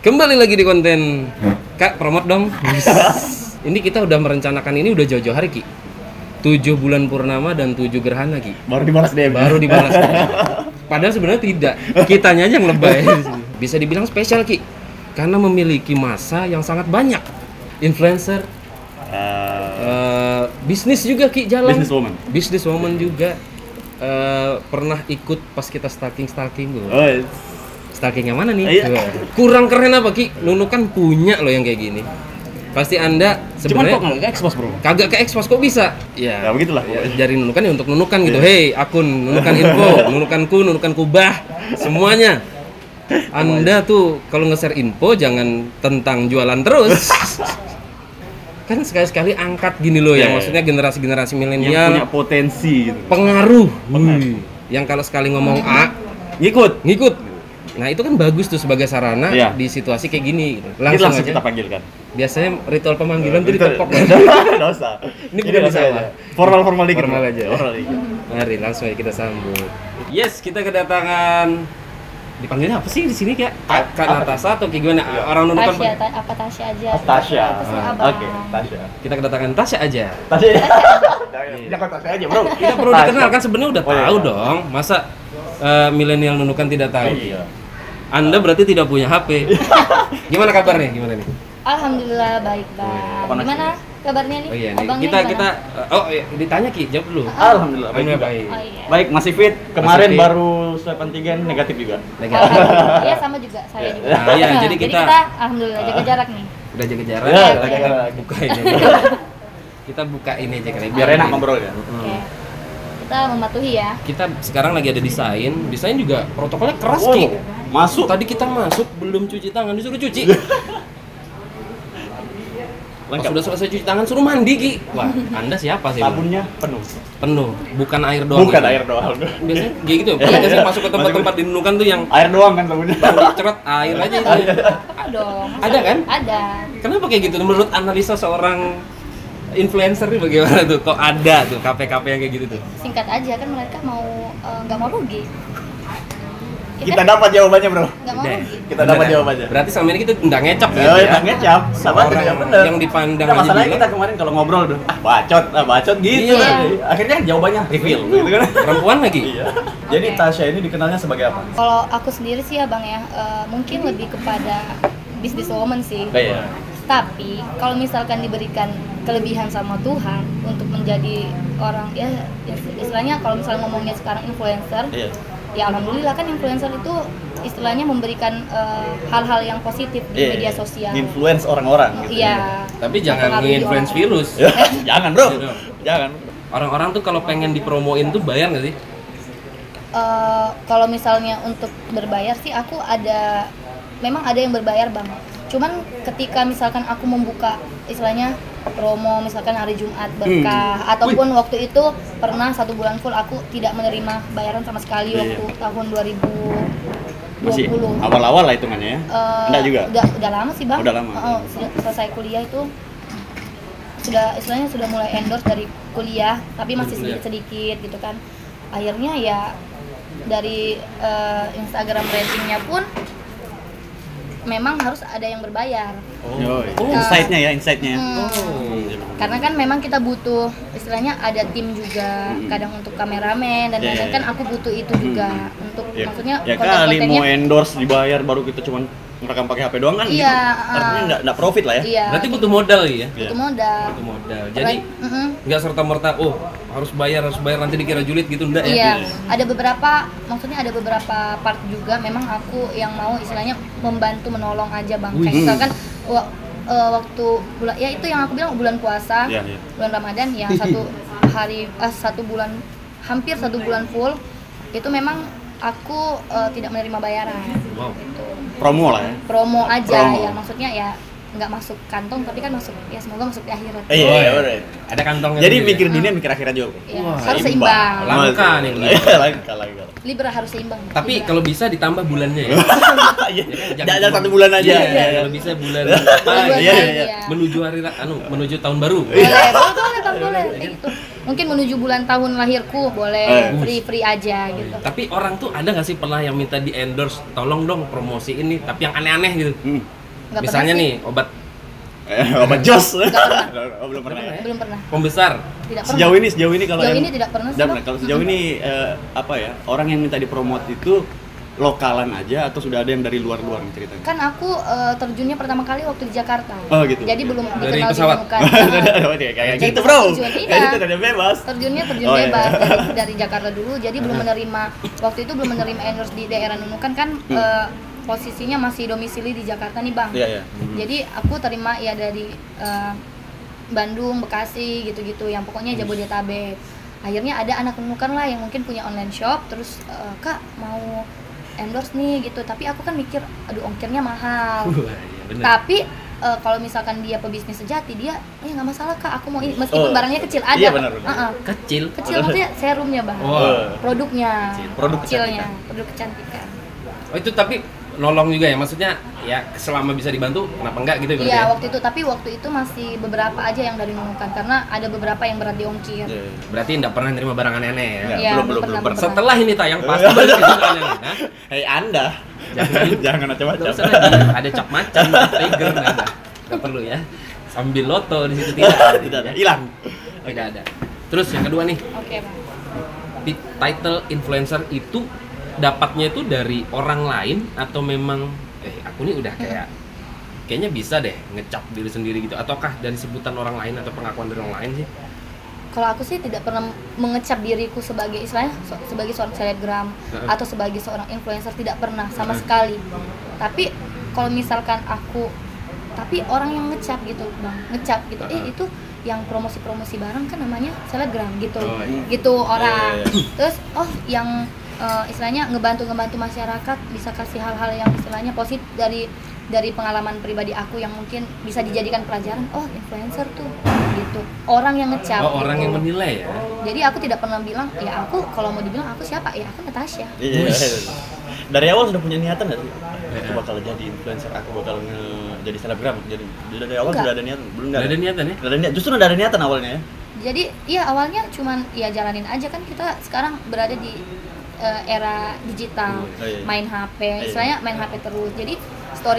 Kembali lagi di konten Kak, promote dong. Ini kita udah merencanakan ini udah jauh-jauh hari, Ki. 7 bulan purnama dan 7 gerhana, Ki. Baru dibalas DM. Baru dibalas. Padahal sebenarnya tidak. Kitanya aja yang lebay. Bisa dibilang spesial, Ki. Karena memiliki masa yang sangat banyak. Influencer, bisnis juga, Ki, jalan. Businesswoman juga. Pernah ikut pas kita stalking dulu. Stalking yang mana nih? Kurang keren apa, Ki? Nunukan punya loh yang kayak gini. Pasti Anda sebenarnya cuman kok nggak ke-expose, Bro? Kagak ke-expose kok bisa? Ya begitulah. Ya, jari nunukan ya untuk nunukan gitu. Hei, akun nunukan info, nunukan kubah, semuanya. Anda tuh kalau nge-share info jangan tentang jualan terus. Kan sekali-sekali angkat gini loh, yang maksudnya generasi-generasi milenial yang punya potensi gitu. Pengaruh. Yang kalau sekali ngomong A ngikut. Nah, itu kan bagus tuh sebagai sarana di situasi kayak gini gitu. Langsung aja kita panggilkan. Biasanya ritual pemanggilan tuh ditepok. Enggak usah. Ini bukan salah. Formal dikit. Formal aja. Mari langsung aja kita sambut. Yes, kita kedatangan, dipanggilnya apa sih di sini, Kak? Kak Natasha atau kayak gimana? Orang nunukan apa Tasya aja. Tasya. Oke, Tasya. Kita kedatangan Tasya aja. Jangan Tasya aja, Bro. Kita perlu dikenal kan, sebenarnya udah tahu dong. Masa milenial nunukan tidak tahu? Iya. Anda berarti tidak punya HP. Gimana kabarnya? Gimana nih? Alhamdulillah baik, Bang. Gimana kabarnya nih? Oh iya, nih. Abangnya kita ditanya, Ki, jawab dulu. Alhamdulillah baik. Oh, iya. Baik, masih fit. Kemarin fit. baru swab antigen negatif juga. Negatif. Iya, sama juga, saya juga. Nah, iya, jadi kita alhamdulillah jaga jarak nih. Udah jaga jarak. Ya, kita buka ini. Kita buka ini aja kali. Biar enak ngobrol ya. Oke. Kita mematuhi ya. Kita sekarang lagi ada desain juga protokolnya keras, Ki. Masuk. Tadi kita masuk belum cuci tangan, disuruh cuci. Pas sudah selesai cuci tangan suruh mandi, Ki. Wah, Anda siapa sih? Sabunnya penuh, bukan air doang. Bukan gitu. air doang. Biasanya kayak gitu. Pernah sih masuk ke tempat-tempat dinunukan tuh yang air doang kan sabunnya. baru diceret air aja itu. Dong. Ada kan? Ada. Kenapa kayak gitu? Menurut analisa seorang influencer nih bagaimana tuh? Kok ada tuh KP-KP yang kayak gitu tuh? Singkat aja kan mereka nggak mau rugi. Kita dapat jawabannya, Bro. Nggak mau rugi. Kita dapat jawabannya. Berarti selama ini kita nggak ngecap gitu Oh, ya? ngecap. Sama Orang bener. yang dipandang Nah, aja masalahnya bilang, kita kemarin kalau ngobrol tuh, bacot gitu. Iya. Akhirnya jawabannya reveal gitu kan. perempuan lagi? Iya. Jadi Tasya ini dikenalnya sebagai apa? Kalau aku sendiri sih ya, Bang ya, mungkin lebih kepada businesswoman sih. Iya. Tapi kalau misalkan diberikan kelebihan sama Tuhan untuk menjadi orang ya istilahnya kalau misalnya ngomongnya sekarang influencer, ya alhamdulillah kan influencer itu istilahnya memberikan hal-hal yang positif di media sosial. Influence orang-orang gitu. Iya. Tapi jangan nge-influence virus. Jangan, Bro. Jangan. Orang-orang tuh kalau pengen dipromoin tuh bayar nggak sih? Kalau misalnya untuk berbayar sih memang ada yang berbayar, Bang. Cuman ketika misalkan aku membuka istilahnya promo misalkan hari Jumat berkah ataupun waktu itu pernah 1 bulan full aku tidak menerima bayaran sama sekali waktu tahun 2020. Masih awal-awal lah hitungannya ya? Enggak juga? Udah lama sih, Bang. Udah lama. Selesai kuliah itu sudah mulai endorse dari kuliah tapi masih sedikit-sedikit gitu kan. Akhirnya ya dari Instagram ratingnya pun memang harus ada yang berbayar. Insight-nya. Karena kan memang kita butuh istilahnya ada tim juga, kadang untuk kameramen dan lain-lain kan aku butuh itu juga untuk maksudnya ya kali mau endorse dibayar baru kita cuman merekam pakai HP doang kan gitu. Artinya enggak profit lah ya. Iya. Berarti butuh modal ya? Butuh modal. Jadi nggak serta-merta harus bayar nanti dikira julid gitu enggak ya? Iya. Ada beberapa part juga memang aku yang mau istilahnya membantu menolong aja, Bang. Kayak misalkan waktu bulan ya itu yang aku bilang bulan puasa, bulan Ramadan yang hampir 1 bulan full itu memang aku tidak menerima bayaran. Gitu. Promo lah ya. Promo aja ya, maksudnya ya nggak masuk kantong tapi kan masuk ya semoga masuk di akhirat. Iya, benar. Ada kantongnya. Jadi mikir dunia mikir akhirat juga. Iya, harus seimbang. Langka nih. Langka. Libra harus seimbang. Tapi kalau bisa ditambah bulannya ya. Jangan 1 bulan aja. Iya, kalau bisa bulan apa? Iya. Menuju tahun baru. Boleh. Gitu. mungkin menuju bulan tahun lahirku boleh free aja gitu. Tapi orang tuh ada nggak sih pernah yang minta di endorse, tolong dong promosi ini, tapi yang aneh-aneh gitu? Nggak Misalnya pernah nih obat Jos. belum pernah. pembesar. Tidak pernah. Sejauh ini kalau Sejauh yang- ini tidak pernah sih, Tidak Bang. pernah. Kalau sejauh ini apa ya, orang yang minta dipromot itu lokalan aja atau sudah ada yang dari luar-luar nih ceritanya? Kan aku terjunnya pertama kali waktu di Jakarta. Oh, gitu. Jadi belum Dari dikenal pesawat? di Nunukan. Kayak Jadi gitu bro. terjun, iya. Kayak gitu udah bebas. Terjun Oh, iya. bebas dari Jakarta dulu. Jadi belum menerima, waktu itu belum menerima endorse di daerah Nunukan kan posisinya masih domisili di Jakarta nih Bang. Iya. Jadi aku terima ya dari Bandung, Bekasi gitu-gitu, yang pokoknya Jabodetabek. Akhirnya ada anak Nunukan lah yang mungkin punya online shop, terus Kak mau endorse nih gitu. Tapi aku kan mikir, aduh ongkirnya mahal. Iya bener. Tapi kalau misalkan dia pebisnis sejati, dia nggak masalah Kak, aku mau ini meskipun barangnya kecil ada. Iya, benar. Kecil. Kecil maksudnya serumnya Bang. Oh. Produknya. Produk Kecilnya, produk kecantikan. Oh itu tapi nolong juga ya, maksudnya ya selama bisa dibantu kenapa enggak gitu berarti Iya ya? waktu itu, tapi waktu itu masih beberapa aja yang dari Nunukan karena ada beberapa yang berat di ongkir. Berarti enggak pernah nerima barang aneh-aneh ya? Enggak. Iya, belum pernah. Setelah ini tayang pasti banyak itu aneh-aneh. Nah, Hei Anda, jangan macam-macam. nggak usah lagi ada cap macan, cap tiger, nggak perlu ya. Sambil loto di situ tidak Tidak ada, hilang. Tidak ada. Terus yang kedua nih, Oke Bang. di title influencer itu dapatnya itu dari orang lain atau memang aku nih udah kayaknya bisa deh ngecap diri sendiri gitu, ataukah dari sebutan orang lain atau pengakuan dari orang lain sih? Kalau aku sih tidak pernah mengecap diriku sebagai istilahnya sebagai seorang selebgram atau sebagai seorang influencer, tidak pernah sama sekali. Tapi kalau misalkan tapi orang yang ngecap gitu Bang, ngecap gitu, itu yang promosi barang kan namanya selebgram gitu. Oh, iya. Gitu orang. Iya. Terus yang istilahnya ngebantu masyarakat, bisa kasih hal-hal yang istilahnya positif dari pengalaman pribadi aku yang mungkin bisa dijadikan pelajaran. Oh influencer tuh gitu, orang yang ngecap Orang gitu. yang menilai ya? Jadi aku tidak pernah bilang ya aku, kalau mau dibilang aku siapa ya aku Natasha. Iya. Dari awal sudah punya niatan nggak sih? Aku bakal jadi influencer, aku bakal jadi selebgram. Jadi dari awal Enggak. sudah ada niatan, belum Nggak ada niatan ya? Nggak ada niatan. Justru udah ada niatan awalnya ya. Jadi iya awalnya cuman ya jalanin aja, kan kita sekarang berada di era digital, Oh, iya. main HP, istilahnya main HP terus. Jadi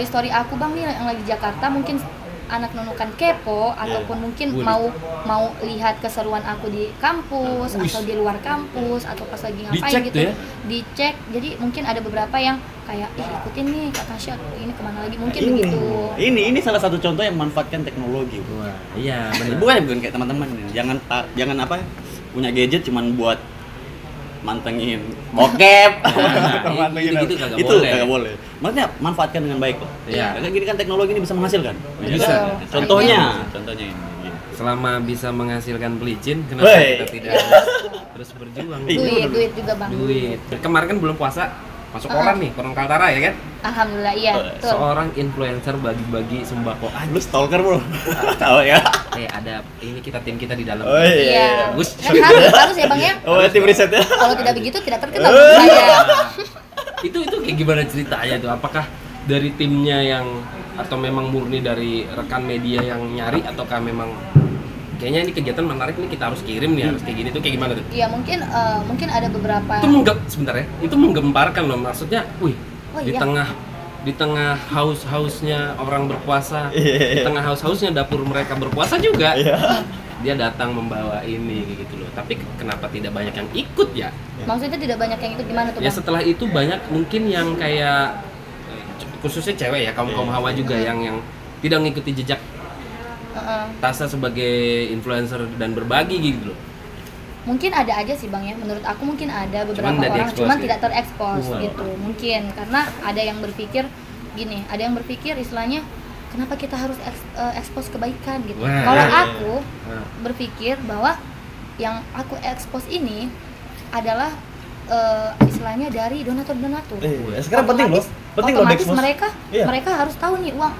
story aku Bang nih yang lagi di Jakarta, mungkin anak Nunukan kepo ataupun mungkin mau lihat keseruan aku di kampus atau di luar kampus atau pas lagi ngapain Dicek gitu tuh ya? Dicek. Jadi mungkin ada beberapa yang kayak ikutin nih Kak Tasya ini kemana lagi, mungkin begitu. Ini salah satu contoh yang memanfaatkan teknologi. Wah, iya benar. Bukan kayak teman-teman ini. Jangan apa punya gadget cuman buat mantengin bokep. Gitu kagak Itu boleh. kagak boleh. Maksudnya manfaatkan dengan baik loh. Iya. Kayak gini kan teknologi ini bisa menghasilkan. Bisa. Contohnya ini. Selama bisa menghasilkan pelicin, kenapa Wey. kita tidak terus berjuang? Duit juga Bang. Duit. Kemarin kan bulan puasa, masuk koran nih, koran Kaltara ya kan? Alhamdulillah iya. Betul. Seorang influencer bagi-bagi sembako. Lu stalker bro. Tahu ya? Ada ini tim kita di dalam. Oh iya. Bagus. Kan harus ya Bang ya. Oh, tim riset ya. Kalau tidak begitu tidak terkenal saya. Itu kayak gimana ceritanya tuh? Apakah dari timnya yang atau memang murni dari rekan media yang nyari, ataukah memang kayaknya ini kegiatan menarik nih, kita harus kirim nih, harus kayak gini tuh, kayak gimana tuh? Iya mungkin ada beberapa. Sebentar ya, itu menggemparkan loh, maksudnya, di iya. tengah haus-hausnya orang berpuasa, di tengah haus-hausnya dapur mereka berpuasa juga, dia datang membawa ini kayak gitu loh. Tapi kenapa tidak banyak yang ikut ya? Maksudnya tidak banyak yang ikut gimana tuh Ya Bang? setelah itu banyak mungkin yang kayak khususnya cewek ya, kaum hawa juga yang tidak mengikuti jejak Tasya sebagai influencer dan berbagi gitu loh. Mungkin ada aja sih Bang ya, menurut aku mungkin ada beberapa Cuman nggak orang di-expose cuman ya? tidak terekspos Wow. gitu. Mungkin karena ada yang berpikir gini, ada yang berpikir istilahnya kenapa kita harus expose kebaikan gitu. Wah. Kalau Iya. aku berpikir bahwa yang aku expose ini adalah istilahnya dari donatur-donatur. Sekarang penting loh. Penting loh Otomatis di-expose. Iya. mereka harus tahu nih uang,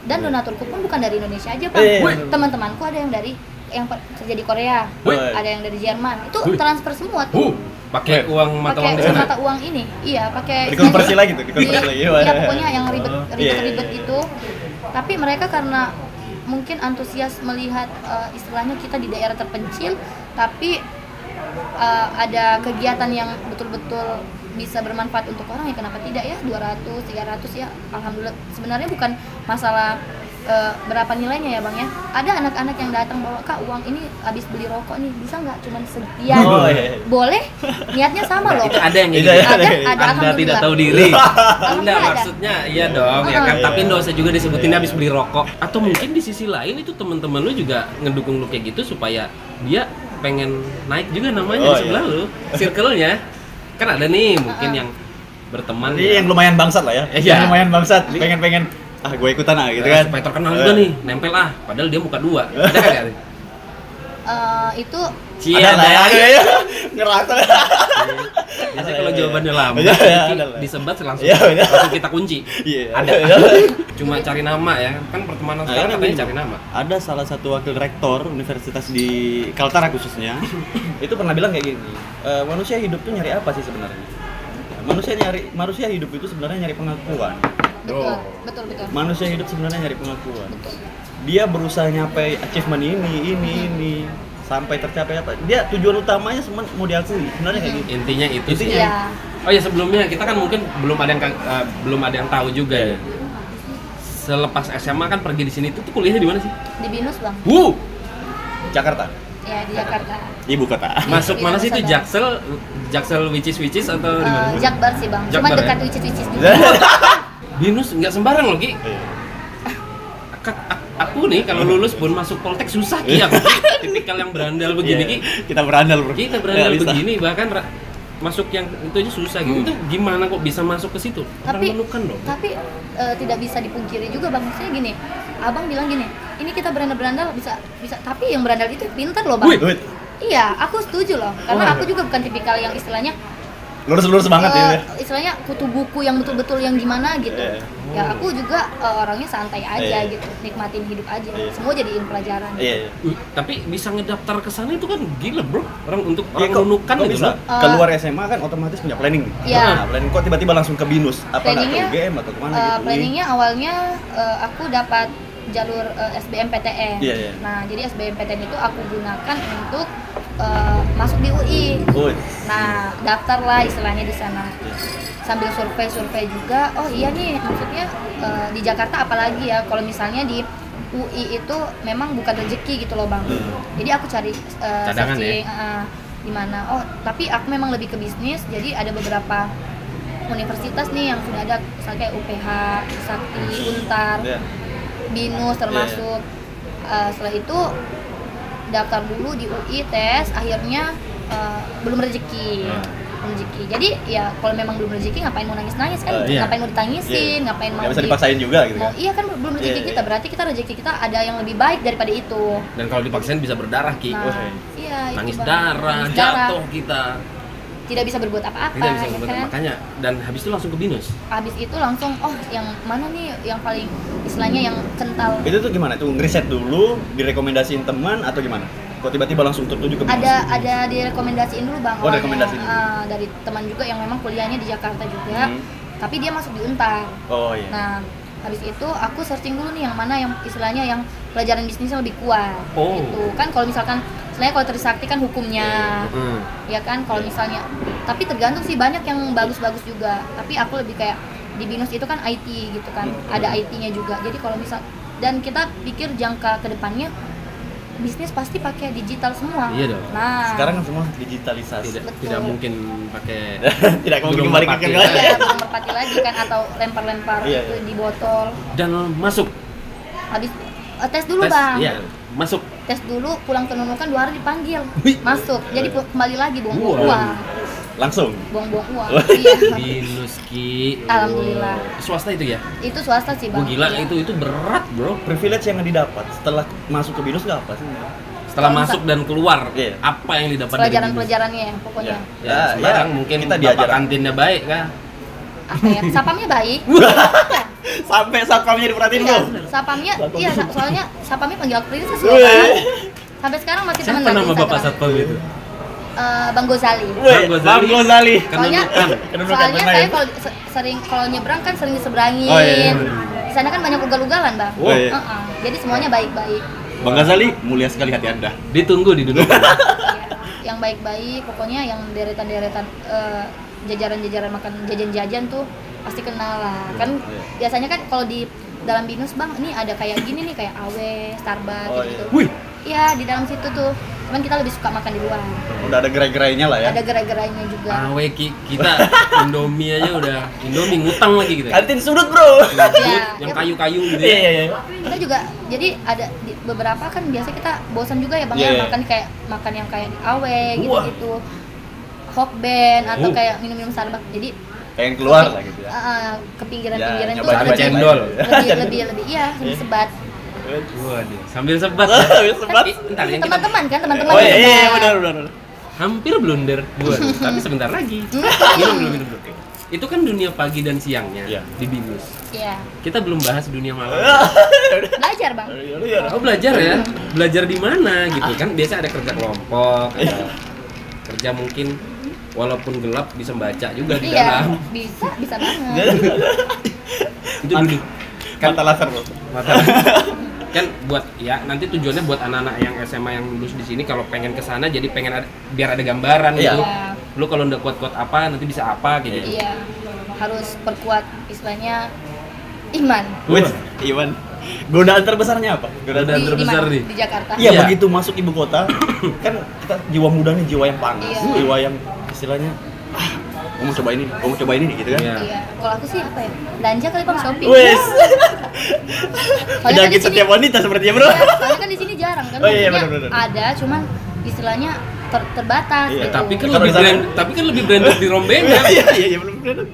dan donaturku pun bukan dari Indonesia aja Bang. Iya. Teman-temanku ada yang dari kerja di Korea, Wih. ada yang dari Jerman. Itu Wih. transfer semua tuh. Pakai uang mata uang di Pakai sana. mata uang ini. Iya, pakai Dikonversi lagi tuh, dikonversi lagi. Iya, pokoknya yang ribet Iya. itu. Tapi mereka karena mungkin antusias melihat istilahnya kita di daerah terpencil, tapi ada kegiatan yang betul-betul bisa bermanfaat untuk orang, ya kenapa tidak ya, 200, 300 ya alhamdulillah. Sebenarnya bukan masalah berapa nilainya ya Bang ya. Ada anak-anak yang datang bawa, Kak uang ini habis beli rokok nih, bisa nggak cuman sekian? Boleh, niatnya sama loh. Itu ada yang gitu. Ada Anda alhamdulillah. tidak tahu diri. Anda Alhamdulillah ada. maksudnya iya dong ya kan, tapi nggak usah juga disebutin habis beli rokok. Atau mungkin di sisi lain itu teman-teman lu juga ngedukung lu kayak gitu supaya dia pengen naik juga namanya di sebelah lu, circle-nya. Kan ada nih mungkin yang berteman Jadi yang lumayan bangsat lah ya. Yang lumayan bangsat, pengen gue ikutan gitu kan. Supaya terkenal juga nih, nempel padahal dia muka 2. Ada kagak? Itu Cia ada ya. Ngerasa. Biasanya kalau jawabannya lama, disebat langsung kita kunci. Ada. Cuma cari nama ya, kan pertemanan sekarang katanya cari nama. Ada salah satu wakil rektor universitas di Kaltara khususnya, itu pernah bilang kayak gini, manusia hidup tuh nyari apa sih sebenarnya? Manusia hidup itu sebenarnya nyari pengakuan. betul. Manusia hidup sebenarnya nyari pengakuan. Betul. Dia berusaha nyampe achievement ini sampai tercapai apa? Dia tujuan utamanya mau diakui. Sebenarnya kayak gitu. Intinya itu sih. Iya. Oh ya, sebelumnya kita kan mungkin belum ada yang tahu juga ya. Selepas SMA kan pergi di sini tuh kuliahnya di mana sih? Di BINUS Bang. Jakarta. Ya di Jakarta. Ibu kota. Masuk mana sih itu? Jaksel which is atau di mana? Jakbar sih Bang. Cuma Jakbar, dekat ya? which is juga. BINUS nggak sembarang loh Ki. Aku nih kalau lulus pun masuk Poltek susah Ki, aku tipikal yang berandal begini Ki. Kita berandal bro. Kita berandal begini bahkan masuk yang itu aja susah gitu. Itu gimana kok bisa masuk ke situ? Orang menemukan dong. Tapi tidak bisa dipungkiri juga Bang. Maksudnya gini, Abang bilang gini, ini kita berandal bisa, tapi yang berandal itu pintar loh Bang. Wait. Iya, aku setuju loh. Karena aku juga bukan tipikal yang istilahnya Lurus banget ya. Istilahnya kutu buku yang betul-betul yang gimana gitu. Ya aku juga orangnya santai aja gitu, nikmatin hidup aja. Semua jadiin pelajaran. Tapi bisa ngedaftar ke sana itu kan gila bro. Orang untuk orang nunukan kok gitu bisa. loh. Keluar SMA kan otomatis punya planning. Iya. Nah, planning kok tiba-tiba langsung ke BINUS? Apa nggak ke UGM atau kemana gitu? Planningnya awalnya aku dapat jalur SBMPTN. Nah, jadi SBMPTN itu aku gunakan untuk masuk di UI. Nah, daftarlah istilahnya di sana. Sambil survei juga. Oh iya nih, maksudnya di Jakarta apalagi ya. Kalau misalnya di UI itu memang bukan rezeki gitu loh Bang. Jadi aku cari searching di mana. Oh, tapi aku memang lebih ke bisnis. Jadi ada beberapa universitas nih yang sudah ada, misalnya kayak UPH, Sakti, Untar, BINUS termasuk. Setelah itu daftar dulu di UI, tes, akhirnya belum rezeki. Jadi ya kalau memang belum rezeki ngapain mau nangis-nangis kan? Ngapain mau ditangisin, ngapain mau bisa dipaksain juga gitu kan? Iya kan belum rezeki kita, berarti kita rezeki kita ada yang lebih baik daripada itu. Dan kalau dipaksain bisa berdarah Ki. Iya, nangis itu, darah, jatuh kita. Tidak bisa berbuat apa-apa. Tidak bisa berbuat kan? Makanya, dan habis itu langsung ke BINUS. Habis itu langsung, oh yang mana nih yang paling istilahnya yang kental. Itu tuh gimana? Tuh ngeriset dulu, direkomendasiin teman atau gimana? Kok tiba-tiba langsung tertuju ke BINUS? Ada direkomendasiin dulu Bang. Direkomendasiin. Dari teman juga yang memang kuliahnya di Jakarta juga. Tapi dia masuk di Untar. Nah, habis itu aku searching dulu nih yang mana yang istilahnya yang pelajaran bisnisnya lebih kuat. Gitu. Kan kalau misalkan sebenarnya kalau Trisakti kan hukumnya. Ya kan kalau misalnya, tapi tergantung sih, banyak yang bagus-bagus juga. Tapi aku lebih kayak di BINUS itu kan IT gitu kan. Ada IT-nya juga. Jadi kalau misal, dan kita pikir jangka ke depannya bisnis pasti pakai digital semua. Iya dong. Nah, sekarang kan semua digitalisasi. Tidak mungkin pakai tidak mungkin kembali ke merpati lagi kan, atau lempar-lempar itu di botol. Dan masuk. Habis tes dulu Bang. Iya, masuk. Tes dulu, pulang ke Nunukan 2 hari dipanggil. Masuk. Jadi kembali lagi buang-buang uang. Langsung Buang-buang uang. Iya. BINUS Ki. Alhamdulillah. Swasta itu ya? Itu swasta sih Bang. Gila, iya. itu berat bro. Privilege yang didapat setelah masuk ke BINUS nggak apa sih? Setelah masuk dan keluar, apa yang didapat dari BINUS? Pelajaran-pelajarannya pokoknya. Ya, sekarang mungkin kita bapak kantinnya baik kan? Apa ya? Sapamnya baik. Sampai sapamnya diperhatiin Iya, loh. sapamnya, iya soalnya sapamnya panggil aku princess loh Bang. Sampai sekarang masih teman lagi. Siapa nama bapak satpam itu? Bang Gozali. Bang Gozali. Soalnya saya kalau sering kalau nyebrang kan sering diseberangin. Di sana kan banyak ugal-ugalan Bang. Jadi semuanya baik-baik. Bang Gozali, mulia sekali hati Anda. Ditunggu di dunia. yang baik-baik, pokoknya yang deretan-deretan jajaran-jajaran makan jajan-jajan tuh pasti kenal lah. Kan biasanya kan kalau di dalam binus bang, ini ada kayak gini nih, kayak Awe, Starbucks gitu. Wih, Iya, di dalam situ tuh. Cuman kita lebih suka makan di luar. udah ada gerai-gerainya lah ya. Ada gerai-gerainya juga. Awe kita Indomie aja udah Indomie ngutang lagi gitu. Kantin sudut bro. Iya. Yang kayu-kayu gitu Iya ya. iya iya. Kita juga jadi ada beberapa kan biasa kita bosan juga ya bang Iya, ya iya. makan yang kayak di Awe gitu-gitu. Hokben atau kayak minum-minum Starbucks. Jadi Pengen keluar lah gitu ya. ke pinggiran-pinggiran Ya, tuh nyobain Ada cendol. lebih iya, lebih sebat. Waduh, sambil sebat. Sambil sebat. Entar yang kita Teman-teman kan, teman-teman Oh iya juga. iya benar benar. hampir blunder. Waduh, tapi sebentar lagi. Minum dulu. Itu kan dunia pagi dan siangnya Iya. di binus. Iya. Kita belum bahas dunia malam. Belajar bang. Oh belajar ya? Belajar di mana gitu kan? Biasa ada kerja kelompok, ada kerja mungkin walaupun gelap bisa baca juga di Iya, dalam. bisa banget. Itu dulu. Mata laser bro. Mata. Kan buat ya nanti tujuannya buat anak-anak yang SMA yang lulus di sini kalau pengen ke sana jadi pengen biar ada gambaran Iya. gitu. Iya. Lu kalau udah kuat-kuat apa nanti bisa apa gitu. Iya, harus perkuat istilahnya iman. Wih, Iwan. Godaan terbesarnya apa? Godaan Di terbesar mana? nih. Di Jakarta. Iya, Iya. begitu masuk ibu kota, kan kita jiwa muda nih, jiwa yang panas, Iya. jiwa yang istilahnya gua mau coba ini, gua mau coba ini nih, gitu kan? Iya. Iya, kalau aku sih apa ya? Belanja kali bang, shopping. Wes, Soalnya kan penyakit di sini- setiap wanita sepertinya bro. Iya, soalnya kan di sini jarang kan. Oh iya, maksudnya benar-benar. ada, cuman istilahnya terbatas Iya, gitu. Tapi kan Kalau lebih di sana- branded di rombengan. Iya, belum branded.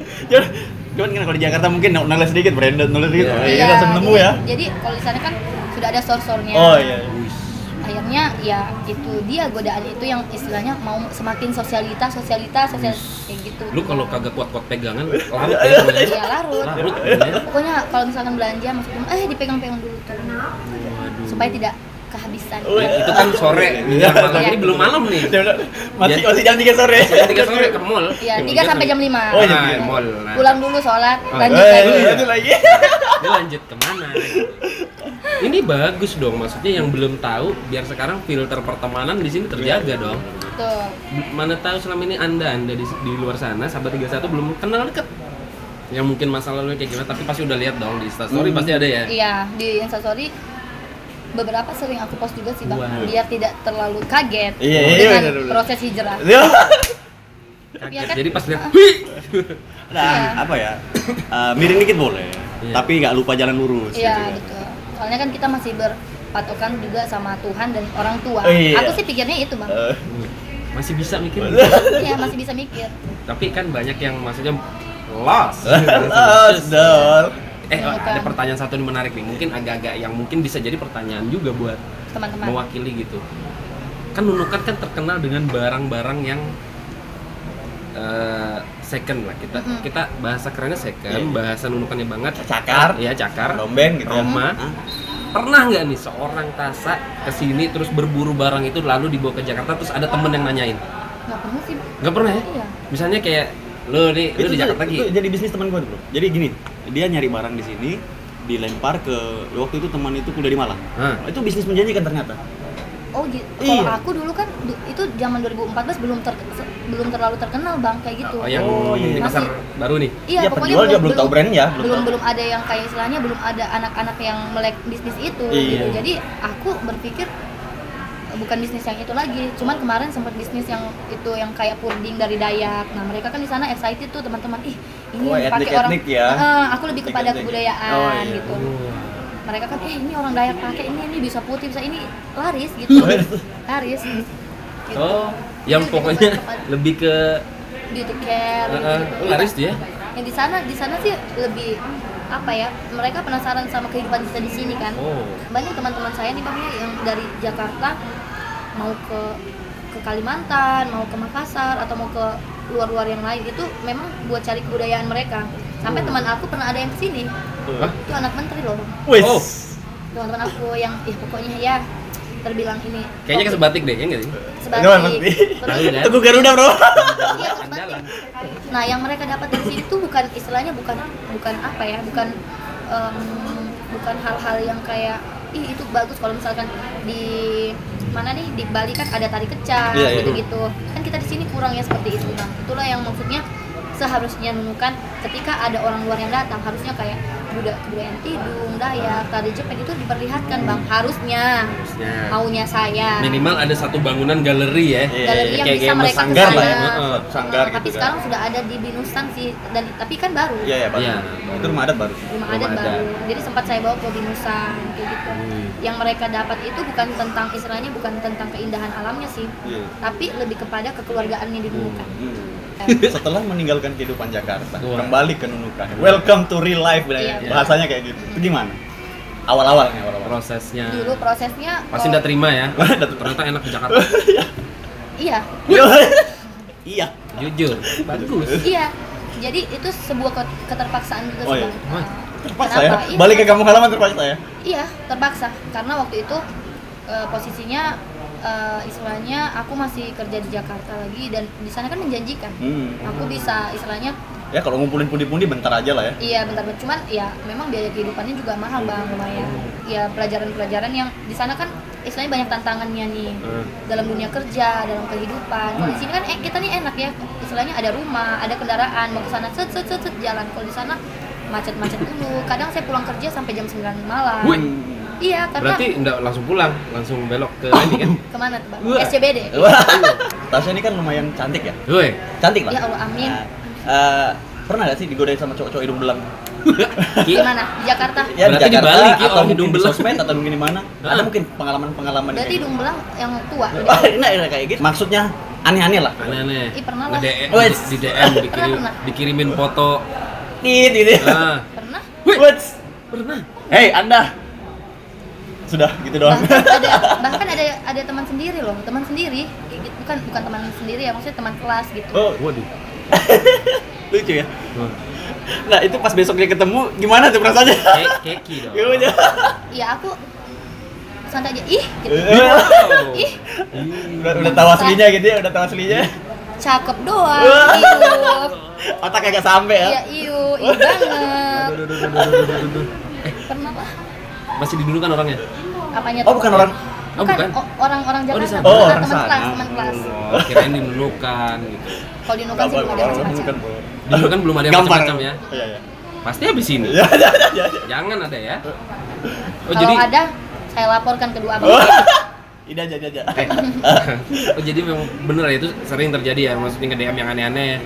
Cuman kan kalau di Jakarta mungkin nolnya sedikit branded, nolnya sedikit. Iya. Oh, iya, langsung nemu ya. Jadi kalau di sana kan sudah ada store-store-nya. Oh iya. Akhirnya ya itu dia godaan itu yang istilahnya mau semakin sosialitas kayak gitu. Lu kalau kagak kuat-kuat pegangan larut ya semuanya. Iya larut. Larut ya. Pokoknya kalau misalkan belanja maksudnya dipegang-pegang dulu tuh Waduh. supaya tidak kehabisan. Oh, iya. Itu kan sore, menjelang malam Iya. ini belum malam nih. Masih jam 3 sore. Jam 3 sore ke mall. Iya, 3 sampai jam 5. Oh, iya. Nah, mall. Nah. Pulang dulu sholat, Oh, lanjut Eh, lagi. lanjut lagi. Dia lanjut kemana? Ini bagus dong, maksudnya yang belum tahu biar sekarang filter pertemanan di sini terjaga dong. Tuh. Mana tahu selama ini anda di luar sana sahabat 31 belum kenal deket. Yang mungkin masa lalu kayak gimana, tapi pasti udah lihat dong di Instastory pasti ada ya. Iya, di Instastory beberapa sering aku post juga sih bang, Wow. biar tidak terlalu kaget Iya, dengan benar. proses hijrah. Kaget. Iya kan? Jadi pas lihat, wih. Nah, apa ya? Miring dikit boleh, Iya. tapi nggak lupa jalan lurus. Iya gitu kan. betul. Soalnya kan kita masih berpatokan juga sama Tuhan dan orang tua. Oh, iya. Aku sih pikirnya itu bang. Masih bisa mikir. Iya masih bisa mikir. Tapi kan banyak yang maksudnya lost. Dol. Ada pertanyaan satu nih menarik nih. Mungkin agak-agak yang mungkin bisa jadi pertanyaan juga buat Teman-teman. mewakili gitu. Kan Nunukan kan terkenal dengan barang-barang yang second lah, kita bahasa kerennya second, Iya. bahasa Nunukannya banget Cakar. ya cakar, Lombeng gitu. Roma. Hah? Pernah nggak nih seorang Tasa kesini terus berburu barang itu lalu dibawa ke Jakarta terus ada temen yang nanyain? Nggak pernah sih. Nggak pernah ya? Iya. Misalnya kayak lu di Jakarta itu lagi. jadi bisnis teman gue bro. Jadi gini, dia nyari barang di sini, dilempar ke waktu itu teman itu kuliah di Malang. Hah. Itu bisnis menjanjikan ternyata. Oh gitu. Iya. Kalau aku dulu kan itu zaman 2014 belum terlalu terkenal bang kayak gitu. Oh, yang iya. di pasar Masih- baru nih. Iya, Ya, pokoknya penjual dia belum tahu brandnya, belum ada yang kayak istilahnya belum ada anak-anak yang melek bisnis itu Iya. gitu. Jadi aku berpikir bukan bisnis yang itu lagi. Cuman kemarin sempat bisnis yang itu yang kayak puding dari Dayak. Nah, mereka kan di sana excited tuh teman-teman. Ih, ini Oh, yang dipakai orang. etnik-etnik ya. Aku lebih kepada Etnik-etnik. kebudayaan Oh, iya. gitu. Mereka kan ini orang Dayak pakai ini bisa putih bisa ini laris gitu. Laris. Gitu. Oh, yang pokoknya lebih ke Beauty care gitu. laris dia. Yang di sana sih lebih apa ya, mereka penasaran sama kehidupan kita di sini kan. Oh. Banyak teman-teman saya nih bang ya yang dari Jakarta mau ke Kalimantan, mau ke Makassar atau mau ke luar-luar yang lain itu memang buat cari kebudayaan mereka. Sampai teman aku pernah ada yang kesini, Hah? itu anak menteri loh bang. Wis. Oh. Teman-teman aku yang pokoknya ya terbilang ini. Kayaknya ke sebatik deh, ya nggak sih? Sebagai Gimana, Mas? terus- Tahu kan? Teguh Garuda bro. Iya, terus Andalan. nah yang mereka dapat dari sini tuh bukan istilahnya bukan apa ya, bukan hal-hal yang kayak ih itu bagus kalau misalkan mana nih di Bali kan ada tari kecak gitu-gitu. Kan kita di sini kurangnya seperti itu. Nah, itulah yang maksudnya seharusnya nunukan ketika ada orang luar yang datang, harusnya kayak budaya Tidung, Dayak, tari Jepang itu diperlihatkan Bang, harusnya. Maunya saya. Minimal ada satu bangunan galeri ya. Galeri yang kayak bisa mereka sanggar lah ya, kesana. sanggar Tapi gitu kan. sekarang sudah ada di Binusan sih, tapi kan baru. Iya, baru. Iya. Itu rumah adat baru. Rumah adat baru. Jadi sempat saya bawa ke Binusan kayak gitu. Yang mereka dapat itu bukan tentang istilahnya bukan tentang keindahan alamnya sih, tapi lebih kepada kekeluargaan yang dinunukan. Setelah meninggalkan kehidupan Jakarta, kembali ke Nunukan. Welcome to real life, bahasanya kayak gitu. Itu gimana? Awal-awalnya, Prosesnya. Dulu prosesnya Pasti nggak terima ya. Ternyata enak di Jakarta. iya. Iya. Jujur. Bagus. Iya. Jadi itu sebuah keterpaksaan juga sih, Bang. Terpaksa ya? Iya, Balik ke kampung halaman terpaksa ya? Iya, terpaksa. Karena waktu itu posisinya istilahnya aku masih kerja di Jakarta lagi dan di sana kan menjanjikan. Aku bisa istilahnya Ya kalau ngumpulin pundi-pundi bentar aja lah ya. iya bentar, cuman ya memang biaya kehidupannya juga mahal Bang, lumayan. Ya pelajaran-pelajaran yang di sana kan istilahnya banyak tantangannya nih dalam dunia kerja, dalam kehidupan. Kalau di sini kan kita nih enak ya, istilahnya ada rumah, ada kendaraan, mau ke sana set jalan. Kalau di sana macet-macet dulu. Kadang saya pulang kerja sampai jam 9 malam. Iya, karena Berarti enggak langsung pulang, langsung belok ke ini kan? kemana tuh Bang? Wah. SCBD. Tasya ini kan lumayan cantik ya? Woi. Cantik lah. Ya Allah, amin. Pernah gak sih digodain sama cowok-cowok hidung belang? Gimana? Di Jakarta? Ya Berarti di Jakarta dibalik ya, atau orang mungkin hidung di belang. sosmed atau mungkin di mana? Ada mungkin pengalaman-pengalaman Berarti kayak hidung belang yang tua. Wah, enak kayak gitu. Maksudnya aneh-aneh lah. Aneh-aneh. Ih, pernah lah. Nge-DM, Wes. di DM Pernah. dikirimin foto. Ini. Ah. Pernah? What's? Pernah. Hey, Anda. Sudah gitu doang. Bahkan ada teman sendiri loh, teman sendiri. Bukan teman sendiri ya, maksudnya teman kelas gitu. Oh, Waduh. lucu ya. Nah, itu pas besoknya ketemu gimana tuh perasaannya? Keki dong. Gimana? Ya aku santai aja. Ih, gitu. Wow. Ih, Udah tahu aslinya gitu ya, udah tahu aslinya. cakep doang. Wah. Iu. Otak kagak sampai ya. Iya, iu banget. Pernah lah. Masih didudukan orangnya? Apanya Oh, bukan orang. Oh, bukan. Orang-orang Oh, di Jakarta. sana. Oh, Teman orang sana. teman kelas. Oh, kirain didudukan gitu. Kalau di Nukan sih belum ada macam-macam. Didudukan belum ada yang Gampar. macam-macam ya. Iya. Pasti habis ini. Ya. Jangan ada ya. Oh, Kalau ada, saya laporkan kedua abang. Ida aja. Oh, jadi memang bener ya itu sering terjadi ya, maksudnya nge-DM yang aneh-aneh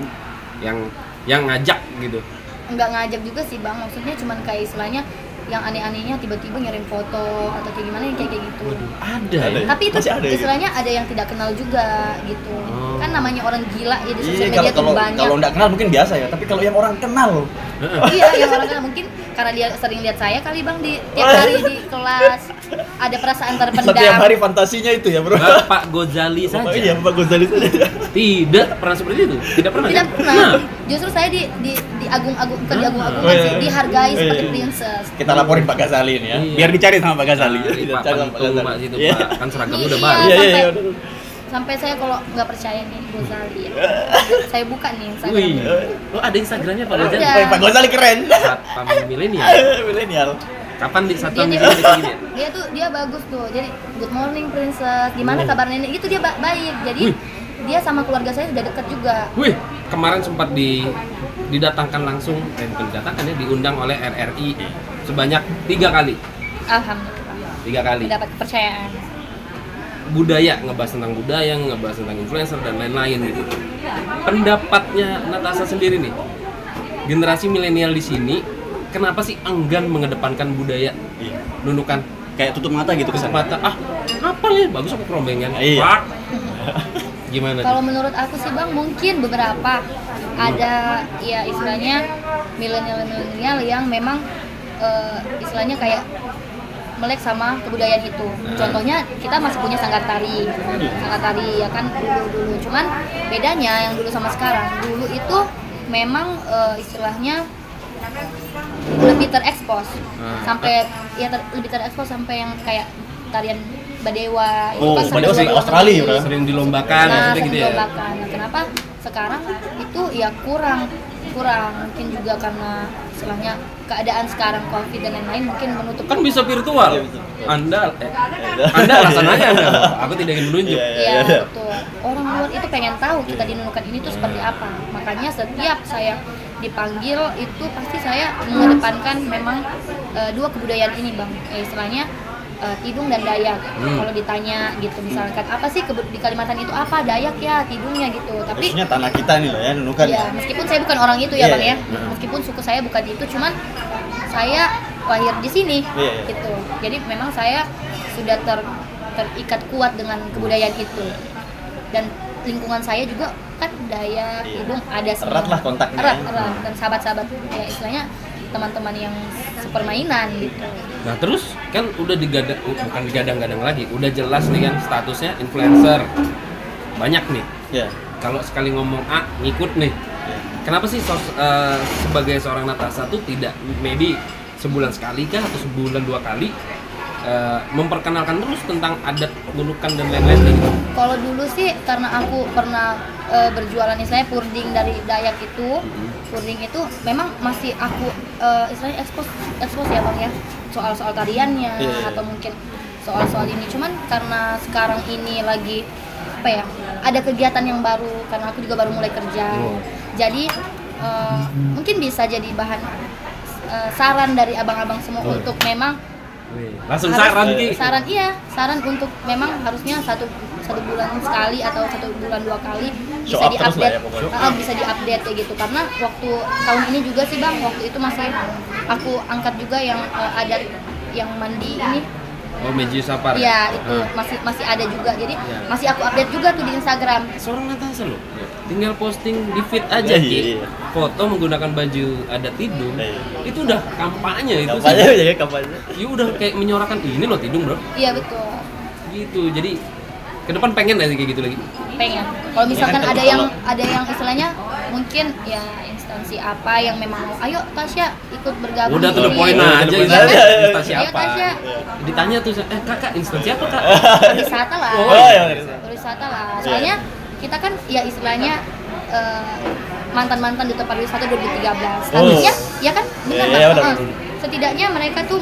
yang ngajak gitu. Enggak ngajak juga sih Bang, maksudnya cuman kayak istilahnya yang aneh-anehnya tiba-tiba ngirim foto atau kayak gimana yang kayak gitu. Ada ya. Tapi itu Masih ada ya? istilahnya ada yang tidak kenal juga gitu. Kan namanya orang gila ya di sosial Iya, media tuh banyak. kalau enggak kenal mungkin biasa ya, tapi kalau yang orang kenal Iya, yang orang kenal mungkin karena dia sering lihat saya kali Bang di tiap hari di kelas ada perasaan terpendam. setiap hari fantasinya itu ya, Bro. Bapak Gozali saja. Iya, Bapak Ghazali saja. Tidak pernah seperti itu. Tidak pernah. Tidak kan? pernah. Nah, Justru saya bukan diagung-agungkan Oh, iya. sih, dihargai Oh, seperti iya. princess. Kita laporin Pak Ghazali ini ya, Iya. biar dicari sama Pak Ghazali. Nah, Pak Cari sama Pentung, Pak situ, Iya. Pak. Kan seragamnya udah Iya, baru. Iya, sampai, udah. sampai saya kalau nggak percaya nih Gozali ya, saya buka nih Wih. Instagramnya. Oh, ada Instagramnya Pak Gozali. Ada. Pak Ghazali keren. Satpam milenial. Milenial. Kapan di satpam Dia, di sini kayak gini ya? dia bagus tuh. Jadi good morning princess. Gimana kabar nenek? Itu dia baik. Jadi Wih. dia sama keluarga saya udah deket juga. Wih, kemarin sempat didatangkan langsung, bukan didatangkan ya, diundang oleh RRI sebanyak 3 kali. Alhamdulillah. 3 kali. Mendapat kepercayaan. Budaya, ngebahas tentang budaya, ngebahas tentang influencer dan lain-lain gitu. Pendapatnya Natasha sendiri nih, generasi milenial di sini, kenapa sih enggan mengedepankan budaya Iya. nunukan Kayak tutup mata gitu kesan. kesempatan? Apa nih bagus aku kerombengan? Iya. Pak. Gimana? Kalau menurut aku sih Bang, mungkin beberapa ada ya istilahnya milenial yang memang istilahnya kayak melek sama kebudayaan itu. Contohnya kita masih punya sanggar tari ya kan dulu. Cuman bedanya yang dulu sama sekarang. Dulu itu memang istilahnya lebih terekspos sampai ya lebih terekspos sampai yang kayak tarian Badewa itu Oh, kan Badewa sih sering Australia, bro. Sering dilombakan, maksudnya sering gitu ya? dilombakan. Nah, kenapa sekarang itu ya kurang kurang, mungkin juga karena istilahnya keadaan sekarang COVID dan lain-lain mungkin menutup. Kan bisa virtual. Iya, bisa. Anda alasan aja Anda. Aku tidak ingin menunjuk. Iya, betul. Orang luar itu pengen tahu kita di Nunukan ini tuh seperti apa. Makanya setiap saya dipanggil itu pasti saya mengedepankan memang dua kebudayaan ini, Bang. Istilahnya Tidung dan Dayak. Kalau ditanya gitu misalkan apa sih di Kalimantan itu apa? Dayak ya, Tidungnya gitu. Tapi Khususnya tanah kita nih loh ya, Nunukan. ya, meskipun saya bukan orang itu ya, Iya, Bang ya. iya. Meskipun suku saya bukan itu, cuman saya lahir di sini Iya, iya. gitu. Jadi memang saya sudah terikat kuat dengan kebudayaan itu. Dan lingkungan saya juga kan Dayak, Iya. Tidung ada semua. Erat lah kontaknya. Erat. Dan sahabat-sahabat ya istilahnya teman-teman yang sepermainan gitu. Nah terus kan udah bukan digadang-gadang lagi, udah jelas nih kan statusnya influencer, banyak nih. Iya. Kalau sekali ngomong A ngikut nih. Iya. Kenapa sih sebagai seorang Natasha tuh tidak maybe sebulan sekali kah atau sebulan 2 kali memperkenalkan terus tentang adat Nunukan dan lain-lain kayak gitu? Kalau dulu sih karena aku pernah berjualan istilahnya puding dari Dayak itu, puding itu memang masih aku istilahnya ekspos ya Bang ya, soal-soal tariannya atau mungkin soal-soal ini. Cuman karena sekarang ini lagi apa ya, ada kegiatan yang baru karena aku juga baru mulai kerja. Jadi mungkin bisa jadi bahan saran dari abang-abang semua untuk memang Langsung saran Ki. Saran untuk memang harusnya satu bulan sekali atau 1 bulan 2 kali Show bisa up terus lah diupdate, ya pokoknya. bisa diupdate kayak gitu. Karena waktu tahun ini juga sih Bang, waktu itu masih aku angkat juga yang adat yang mandi ini. Oh Meji Sapar. Iya itu masih ada juga, jadi masih aku update juga tuh di Instagram. Seorang Natasha loh, tinggal posting di feed aja Iya, Ki. iya. Foto menggunakan baju adat Tidung, Iya. itu udah kampanye itu Kampanye sih. ya, kampanye. Ya udah kayak menyorakan ini loh Tidung bro, Iya betul, gitu. Jadi ke depan pengen nggak sih kayak gitu lagi? pengen. Kalau misalkan Ya kan, ada yang istilahnya mungkin ya instansi apa yang memang mau, ayo Tasya ikut bergabung. Udah di to the ini." point Iya, aja to the point instansi aja. instansi Ayo apa? Tasya, Ditanya tuh, kakak instansi apa kak? wisata lah. Oh, iya, Wisata lah. Soalnya kita kan ya istilahnya mantan-mantan di tempat wisata 2013. Artinya ya kan benar Iya, Bang? benar. Setidaknya mereka tuh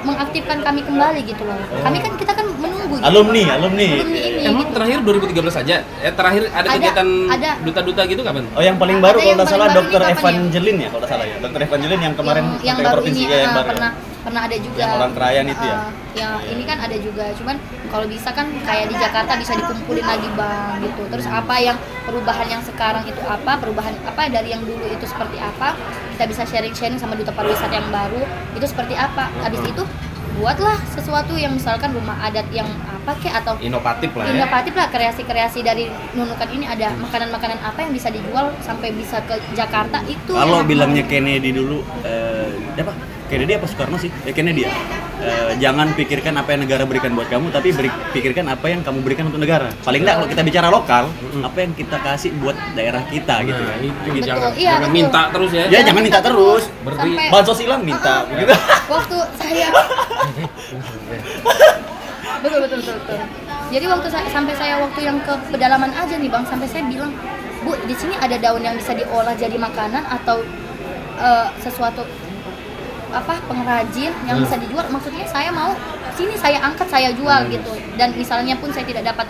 mengaktifkan kami kembali gitu loh. Kami kan kita kan menunggu gitu. Alumni. Alumni ini Emang gitu. terakhir 2013 aja? Terakhir ada kegiatan ada. duta-duta gitu kapan? Oh yang paling baru Ada kalau yang nggak salah paling baru Dr. ini kapan ya? Evangeline ya kalau nggak salah ya. Dr. Evangeline yang kemarin yang sampai ke baru provinsi ini ya, yang baru. pernah ada juga Yang orang kerayan itu ya? ya ini kan ada juga, cuman kalau bisa kan kayak di Jakarta bisa dikumpulin lagi Bang gitu. Terus apa yang perubahan yang sekarang itu apa, perubahan apa dari yang dulu itu seperti apa, kita bisa sharing sama duta pariwisata yang baru itu seperti apa. Habis itu buatlah sesuatu yang misalkan rumah adat yang apa kek atau Inovatif lah ya. inovatif lah, kreasi-kreasi dari Nunukan ini. Ada makanan-makanan apa yang bisa dijual sampai bisa ke Jakarta itu. Kalau yang- bilangnya Kennedy dulu, apa? Kennedy apa Soekarno sih? Kennedy ya. Jangan pikirkan apa yang negara berikan buat kamu, tapi pikirkan apa yang kamu berikan untuk negara. Paling enggak kalau kita bicara lokal, apa yang kita kasih buat daerah kita gitu Nah, kan. itu Betul, jangan, iya, jangan betul. minta terus ya. Ya jangan minta terus. Beri. Sampai- Bansos hilang minta begitu. waktu saya betul. Jadi sampai saya waktu yang ke pedalaman aja nih Bang, sampai saya bilang, Bu, di sini ada daun yang bisa diolah jadi makanan atau sesuatu apa pengrajin yang bisa dijual. Maksudnya saya mau sini saya angkat, saya jual gitu. Dan misalnya pun saya tidak dapat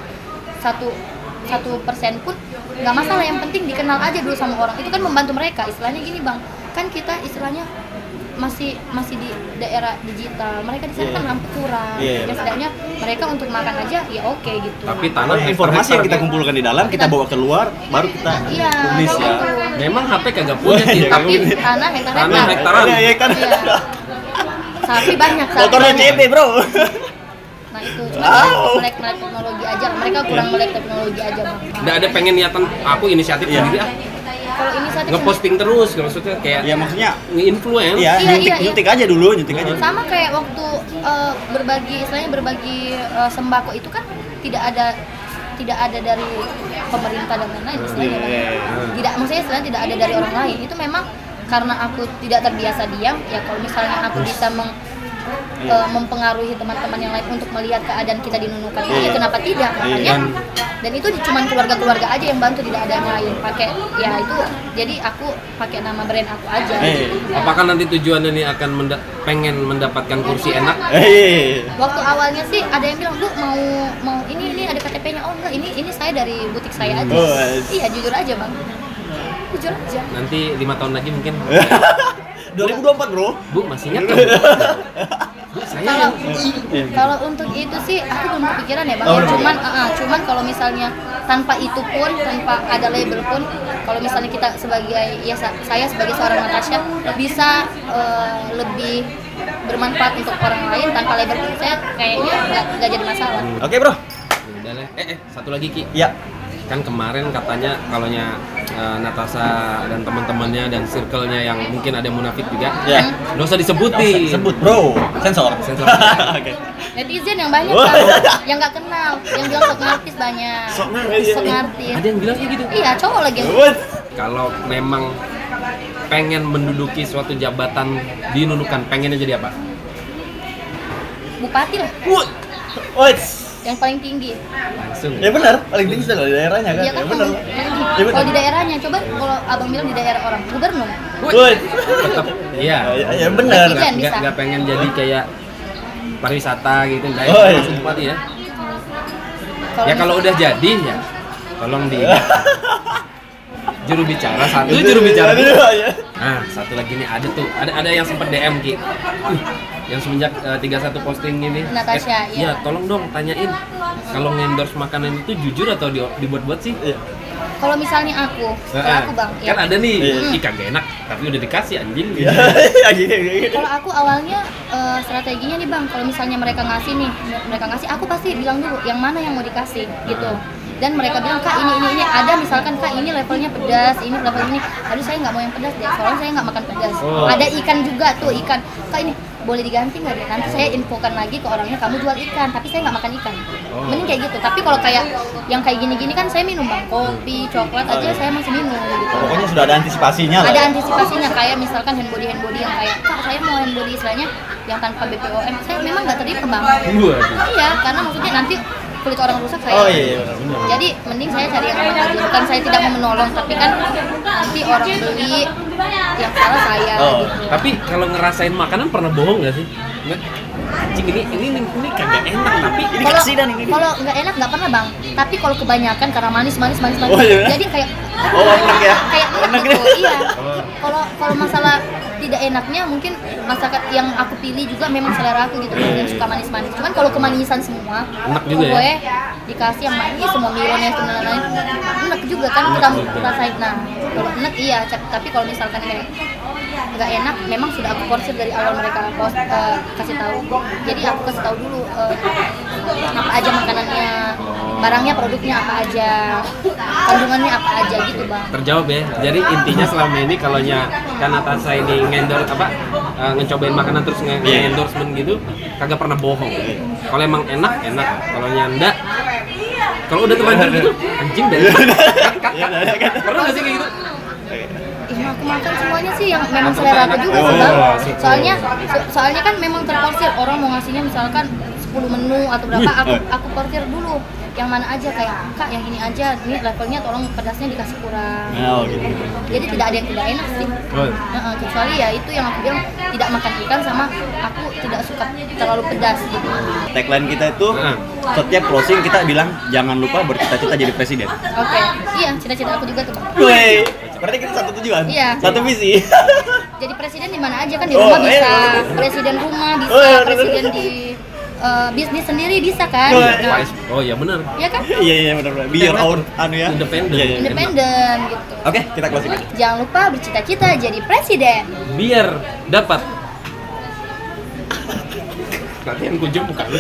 satu persen pun nggak masalah, yang penting dikenal aja dulu sama orang. Itu kan membantu mereka. Istilahnya gini Bang, kan kita istilahnya masih di daerah digital, mereka di sana kan hampir kurang. Iya. Ya setidaknya mereka untuk makan aja ya oke gitu. Tapi tanah Informasi yang kita hektar-hektar, kumpulkan di dalam, kita bawa keluar, baru kita Iya, publis kayak ya. gitu. memang HP kagak punya sih, Iya, tapi Tapi tanah tanah hektar-hektar. hektaran. Iya, kan. Iya. Sapi banyak, sapi Motornya banyak. CB, Bro. Nah itu, cuma ya melek teknologi aja. Mereka kurang melek teknologi aja Bang. Nggak ada pengen niatan aku inisiatif Iya. sendiri Kalau ini saat ngeposting terus, maksudnya kayak Ya maksudnya nge-influence. iya, Iya. nyuntik aja dulu, nyuntik aja. sama kayak waktu berbagi sembako itu kan tidak ada dari pemerintah dan lain-lain istilahnya Bang. Iya. Tidak, maksudnya istilahnya tidak ada dari orang lain. Itu memang karena aku tidak terbiasa diam ya. Kalau misalnya aku bisa mempengaruhi teman-teman yang lain untuk melihat keadaan kita di Nunukan ini, Iya. kenapa tidak? Makanya Dan dan itu cuma keluarga aja yang bantu, tidak ada yang lain pakai ya itu, jadi aku pakai nama brand aku aja. Apakah nanti tujuannya nih akan pengen mendapatkan kursi enak? Waktu awalnya sih ada yang bilang, Bu mau ini ada KTP-nya. Oh enggak, ini saya dari butik saya aja. Iya, jujur aja Bang, jujur aja. Nanti 5 tahun lagi mungkin 2024 bro. Bu masih ingat kan? Bu, saya Kalau untuk itu sih aku belum kepikiran ya Bang. Cuman kalau misalnya tanpa itu pun, tanpa ada label pun, kalau misalnya kita sebagai saya sebagai seorang Natasha bisa lebih bermanfaat untuk orang lain tanpa label pun, saya kayaknya nggak jadi masalah. Oke bro. udah lah. Satu lagi Ki. Ya. Kan kemarin katanya kalaunya Natasha dan teman-temannya dan circle-nya yang mungkin ada munafik juga, Ya. nggak usah disebutin. Sebut bro. Sensor. Oke. Netizen yang banyak kan, yang nggak kenal, yang bilang sok ngartis banyak. Sok ngartis. Ada yang bilang kayak gitu. Iya, cowok lagi. Kalau memang pengen menduduki suatu jabatan di Nunukan, pengennya jadi apa? Bupati lah, What's? yang paling tinggi. Langsung. Ya benar, paling tinggi di daerahnya kan. Iya kan? Ya benar. Ya benar. Kalau di daerahnya, coba kalau abang bilang di daerah orang, gubernur. Tetap iya. Ya benar. Netizen bisa. Nggak pengen jadi kayak pariwisata gitu, enggak Oh, iya. langsung bupati ya. Ya kalau udah jadi ya tolong di juru bicara satu, juru bicara dulu. Nah, satu lagi nih ada tuh, ada yang sempat DM Ki. Yang semenjak 31 posting ini. Natasha, iya. Iya, tolong dong tanyain kalau ngendorse makanan itu jujur atau dibuat-buat sih? Kalau misalnya aku Bang, kan ya. ada nih, kagak enak, tapi udah dikasih anjing. Kalau aku awalnya strateginya nih Bang, kalau misalnya mereka ngasih, aku pasti bilang dulu yang mana yang mau dikasih gitu. Dan mereka bilang, Kak ini ada, misalkan Kak ini levelnya pedas, ini level ini. Aduh saya nggak mau yang pedas deh, soalnya saya nggak makan pedas. Ada ikan juga tuh, ikan. Kak ini boleh diganti nggak deh? Nanti saya infokan lagi ke orangnya, kamu jual ikan, tapi saya nggak makan ikan. Mending kayak gitu. Tapi kalau kayak yang kayak gini-gini kan saya minum Bang, kopi, coklat aja saya masih minum gitu. Pokoknya sudah ada antisipasinya lah. Ada antisipasinya, kayak misalkan hand body yang kayak, Kak saya mau hand body istilahnya yang tanpa BPOM, saya memang nggak terima Bang. Iya, karena maksudnya nanti kulit orang rusak saya. Benar. Jadi mending saya cari yang aman aja. Bukan saya tidak mau menolong, tapi kan nanti orang beli yang salah saya gitu. Tapi kalau ngerasain makanan pernah bohong nggak sih? Nggak. Anjing ini kagak enak, tapi Ini kasih dan ini. Kalau nggak enak nggak pernah Bang. Tapi kalau kebanyakan karena manis. Jadi kayak enak ya? Kayak enak gitu. Iya. Kalau masalah tidak enaknya mungkin masakan yang aku pilih juga memang selera aku gitu, yang suka manis-manis. Cuman kalau kemanisan semua, enak juga gue dikasih yang manis, semua mirones dan lain-lain, enak juga kan kita rasain. Nah, kalau enak iya, tapi kalau misalkan kayak nggak enak, memang sudah aku porsir dari awal mereka kasih tahu. Jadi aku kasih tahu dulu apa aja makanannya, barangnya, produknya apa aja, kandungannya apa aja gitu Bang. terjawab ya. Jadi intinya selama ini kalau kan Natasha ini ngendorse ngecobain makanan terus nge-endorsement gitu, kagak pernah bohong. Kalau emang enak, kalau nyanda, kalau udah terlanjur gitu, anjing deh. Pernah nggak sih kayak gitu? Aku makan semuanya sih yang memang selera aku juga sih Bang. Soalnya kan memang terporsir, orang mau ngasihnya misalkan 10 menu atau berapa, aku porsir dulu yang mana aja, kayak Kak yang ini aja, ini levelnya tolong pedasnya dikasih kurang. Jadi tidak ada yang tidak enak sih. Kecuali ya itu yang aku bilang, tidak makan ikan sama aku tidak suka terlalu pedas gitu. Tagline kita itu setiap closing kita bilang jangan lupa bercita-cita jadi presiden. Oke. Iya, cita-cita aku juga tuh Bang. Woi, berarti kita satu tujuan, Iya. satu visi. Jadi presiden di mana aja kan, di rumah bisa, presiden rumah bisa, presiden di bisnis sendiri bisa kan. Oh iya benar. Iya kan? Iya benar. Be your own ya. Independen. Independen gitu. Oke, kita closing aja. Jangan lupa bercita-cita jadi presiden. Biar dapat. Latihan kunjung bukan lu.